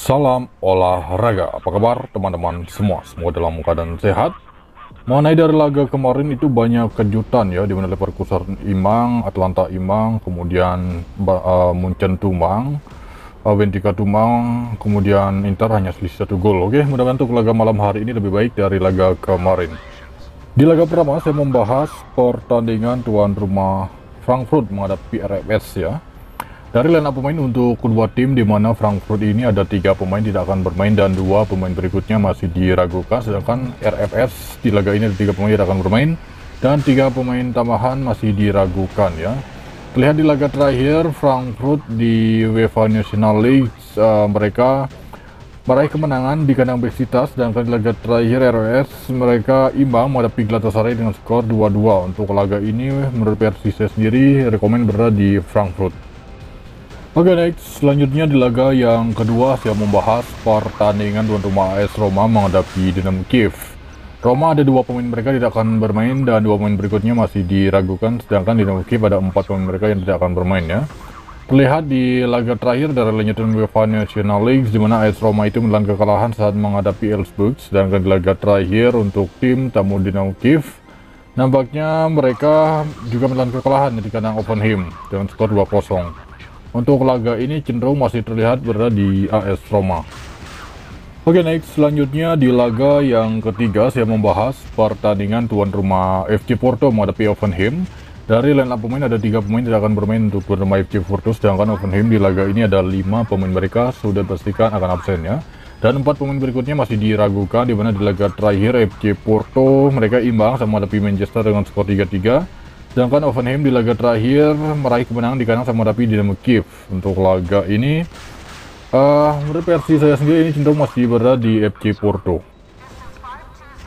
Salam olahraga, apa kabar teman-teman semua? Semoga dalam keadaan sehat. Mengenai dari laga kemarin itu banyak kejutan ya, di mana Leverkusen imbang, Atlanta imbang, kemudian Munchen tumbang, Benfica tumbang, kemudian Inter hanya selisih 1 gol. Oke, mudah-mudahan untuk laga malam hari ini lebih baik dari laga kemarin. Di laga pertama saya membahas pertandingan tuan rumah Frankfurt menghadapi RFS ya. Dari line up pemain untuk kedua tim, di mana Frankfurt ini ada 3 pemain tidak akan bermain dan 2 pemain berikutnya masih diragukan, sedangkan RFS di laga ini ada 3 pemain tidak akan bermain dan 3 pemain tambahan masih diragukan ya. Terlihat di laga terakhir Frankfurt di UEFA National League mereka meraih kemenangan di kandang Besiktas, sedangkan di laga terakhir RFS mereka imbang menghadapi Galatasaray dengan skor 2-2. Untuk laga ini menurut versi saya sendiri rekomen berada di Frankfurt. Oke, next, selanjutnya di laga yang kedua saya membahas pertandingan tuan rumah AS Roma menghadapi Dinamo Kiev. Roma ada 2 pemain mereka tidak akan bermain dan 2 pemain berikutnya masih diragukan, sedangkan Dinamo Kiev ada 4 pemain mereka yang tidak akan bermain ya. Terlihat di laga terakhir dari lanjutan UEFA National League, di mana AS Roma itu menelan kekalahan saat menghadapi Elfsborg, sedangkan di laga terakhir untuk tim tamu Dinamo Kiev nampaknya mereka juga menelan kekalahan di kandang Hoffenheim dengan skor 2-0. Untuk laga ini cenderung masih terlihat berada di AS Roma. Oke, next, selanjutnya di laga yang ketiga saya membahas pertandingan tuan rumah FC Porto menghadapi Hoffenheim. Dari line up pemain ada 3 pemain tidak akan bermain untuk tuan rumah FC Porto, sedangkan Hoffenheim di laga ini ada 5 pemain mereka sudah dipastikan akan absen ya. Dan 4 pemain berikutnya masih diragukan, di mana di laga terakhir FC Porto mereka imbang sama menghadapi Manchester dengan skor 3-3. Sedangkan Hoffenheim di laga terakhir meraih kemenangan di kandang sama menghadapi Dinamo Kiev. Untuk laga ini, menurut versi saya sendiri ini cenderung masih berada di FC Porto.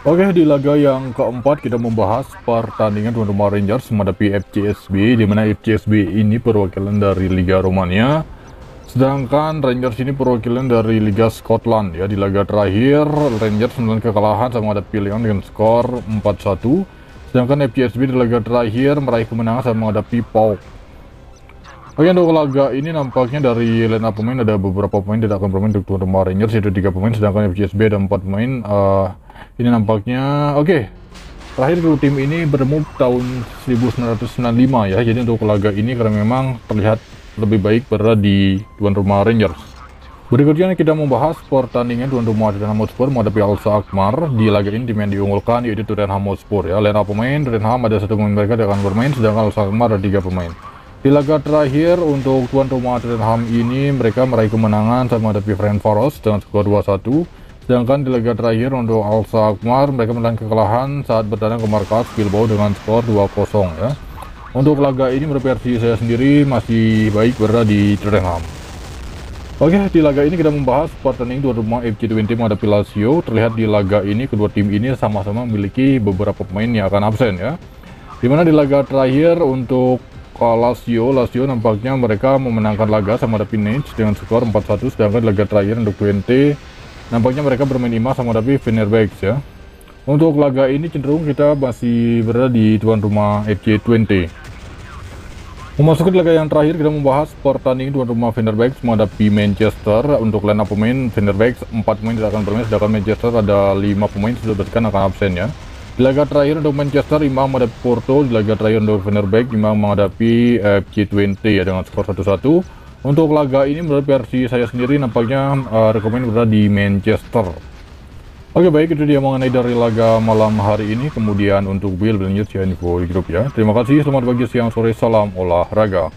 Oke, di laga yang keempat kita membahas pertandingan tuan rumah Rangers menghadapi FCSB, di mana FCSB ini perwakilan dari Liga Romania, sedangkan Rangers ini perwakilan dari Liga Scotland ya. Di laga terakhir Rangers menelan kekalahan sama menghadapi Lyon dengan skor 4-1. Sedangkan FCSB di laga terakhir meraih kemenangan saat menghadapi PAOK. Oke, untuk laga ini nampaknya dari line up pemain ada beberapa pemain tidak akan bermain untuk tuan rumah Rangers, yaitu 3 pemain, sedangkan FCSB ada 4 pemain. Ini nampaknya oke. Terakhir kedua tim ini bertemu tahun 1995 ya. Jadi untuk laga ini karena memang terlihat lebih baik berada di tuan rumah Rangers. Berikutnya kita membahas pertandingan tuan rumah Tottenham Hotspur menghadapi Al Alkmaar. Di laga ini tim yang diunggulkan yaitu Tottenham Hotspur ya. Line up pemain Tottenham ada 1 pemain mereka tidak akan bermain, sedangkan Al Alkmaar ada 3 pemain. Di laga terakhir untuk tuan rumah Tottenham ini mereka meraih kemenangan saat menghadapi Ferencváros dengan skor 2-1. Sedangkan di laga terakhir untuk Al Alkmaar mereka menelan kekalahan saat bertandang ke markas Bilbao dengan skor 2-0 ya. Untuk laga ini menurut versi saya sendiri masih baik berada di Tottenham. Oke, di laga ini kita membahas pertandingan tuan rumah FC Twente menghadapi Lazio. Terlihat di laga ini kedua tim ini sama-sama memiliki beberapa pemain yang akan absen ya. Dimana di laga terakhir untuk Lazio nampaknya mereka memenangkan laga sama menghadapi Nantes dengan skor 4-1, sedangkan di laga terakhir untuk Twente nampaknya mereka bermain imbang sama menghadapi Fenerbahce ya. Untuk laga ini cenderung kita masih berada di tuan rumah FC Twente. Memasuki laga yang terakhir kita membahas pertandingan tuan rumah Fenerbahce menghadapi Manchester. Untuk line up pemain Fenerbahce 4 pemain tidak akan bermain, sedangkan Manchester ada 5 pemain sudah dipastikan akan absen ya. Di laga terakhir untuk Manchester imbang menghadapi Porto, di laga terakhir untuk Fenerbahce imbang menghadapi FC Twente ya dengan skor 1-1. Untuk laga ini menurut versi saya sendiri nampaknya rekomen berada di Manchester. Oke, baik, itu dia mengenai dari laga malam hari ini. Kemudian untuk build dan news ya, info di grup ya. Terima kasih, selamat pagi, siang, sore, salam olahraga.